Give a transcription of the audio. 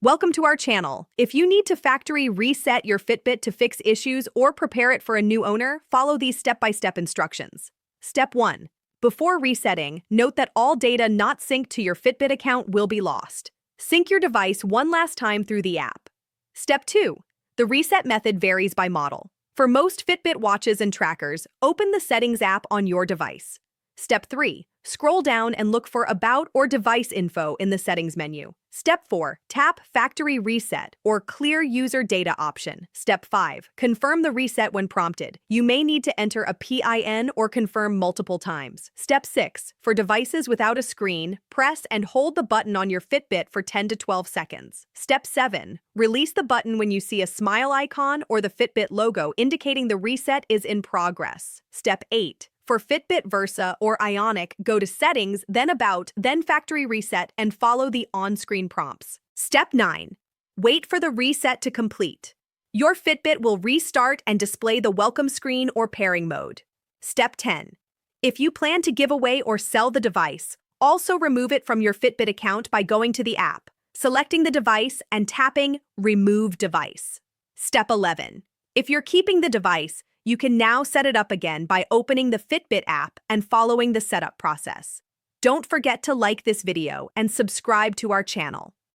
Welcome to our channel. If you need to factory reset your Fitbit to fix issues or prepare it for a new owner, follow these step-by-step instructions. Step 1. Before resetting, note that all data not synced to your Fitbit account will be lost. Sync your device one last time through the app. Step 2. The reset method varies by model. For most Fitbit watches and trackers, open the Settings app on your device. Step 3. Scroll down and look for About or Device Info in the Settings menu. Step 4. Tap Factory Reset or Clear User Data option. Step 5. Confirm the reset when prompted. You may need to enter a PIN or confirm multiple times. Step 6. For devices without a screen, press and hold the button on your Fitbit for 10 to 12 seconds. Step 7. Release the button when you see a smile icon or the Fitbit logo indicating the reset is in progress. Step 8. For Fitbit Versa or Ionic, go to Settings, then About, then Factory Reset, and follow the on-screen prompts. Step 9. Wait for the reset to complete. Your Fitbit will restart and display the welcome screen or pairing mode. Step 10. If you plan to give away or sell the device, also remove it from your Fitbit account by going to the app, selecting the device, and tapping Remove Device. Step 11. If you're keeping the device, you can now set it up again by opening the Fitbit app and following the setup process. Don't forget to like this video and subscribe to our channel.